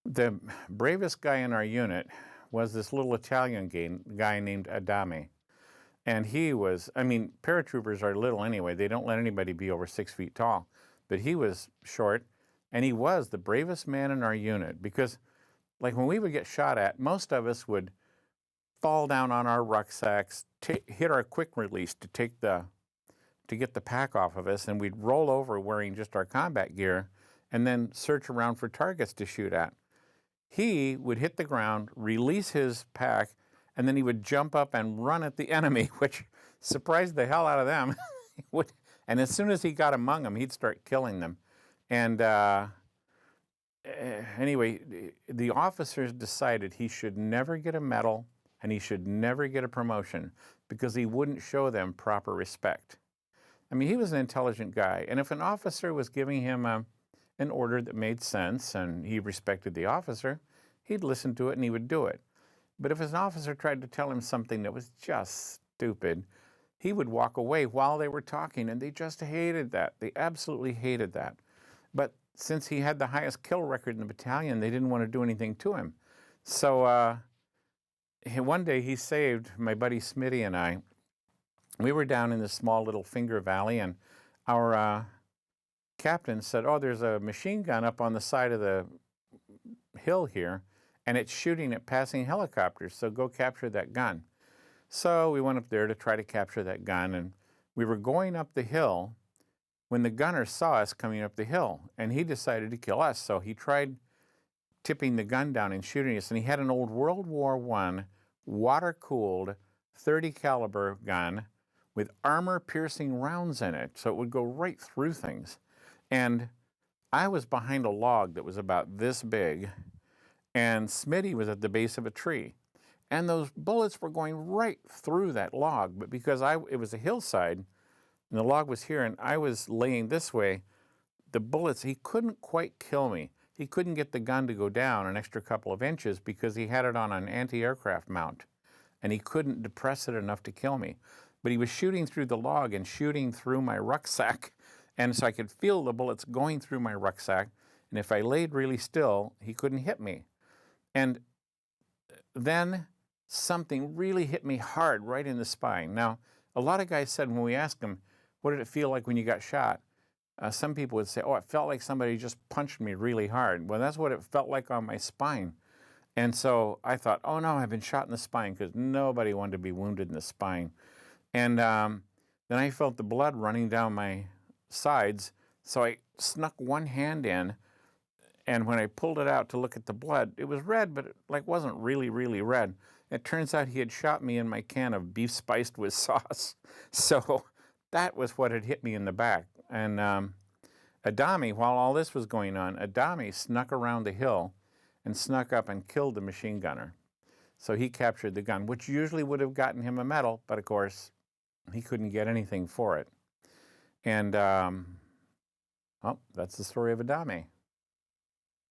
The bravest guy in our unit was this little Italian guy named Adami. And he was, I mean, paratroopers are little anyway. They don't let anybody be over 6 feet tall. But he was short, and he was the bravest man in our unit because, like, when we would get shot at, most of us would fall down on our rucksacks, hit our quick release to get the pack off of us, and we'd roll over wearing just our combat gear and then search around for targets to shoot at. He would hit the ground, release his pack, and then he would jump up and run at the enemy, which surprised the hell out of them. And as soon as he got among them, he'd start killing them. And anyway, the officers decided he should never get a medal and he should never get a promotion because he wouldn't show them proper respect. I mean, he was an intelligent guy, and if an officer was giving him an order that made sense and he respected the officer, he'd listen to it and he would do it. But if an officer tried to tell him something that was just stupid, he would walk away while they were talking, and they just hated that. They absolutely hated that. But since he had the highest kill record in the battalion, they didn't want to do anything to him. So one day he saved my buddy Smitty and I. We were down in this small little finger valley, and our captain said, "Oh, there's a machine gun up on the side of the hill here, and it's shooting at passing helicopters, so go capture that gun." So we went up there to try to capture that gun, and we were going up the hill when the gunner saw us coming up the hill, and he decided to kill us. So he tried tipping the gun down and shooting us, and he had an old World War I water-cooled 30 caliber gun with armor-piercing rounds in it, so it would go right through things. And I was behind a log that was about this big, and Smitty was at the base of a tree. And those bullets were going right through that log, but because it was a hillside, and the log was here, and I was laying this way, the bullets, he couldn't quite kill me. He couldn't get the gun to go down an extra couple of inches because he had it on an anti-aircraft mount, and he couldn't depress it enough to kill me. But he was shooting through the log and shooting through my rucksack, and so I could feel the bullets going through my rucksack, and if I laid really still, he couldn't hit me. And then something really hit me hard right in the spine. Now, a lot of guys said when we asked them, what did it feel like when you got shot? Some people would say, oh, it felt like somebody just punched me really hard. Well, that's what it felt like on my spine. And so I thought, oh no, I've been shot in the spine, because nobody wanted to be wounded in the spine. And then I felt the blood running down my sides, so I snuck one hand in, and when I pulled it out to look at the blood, it was red, but it wasn't really, really red. It turns out he had shot me in my can of beef spiced with sauce. So that was what had hit me in the back. And Adami, while all this was going on, Adami snuck around the hill and snuck up and killed the machine gunner. So he captured the gun, which usually would have gotten him a medal, but of course, he couldn't get anything for it. And, well, that's the story of Adami.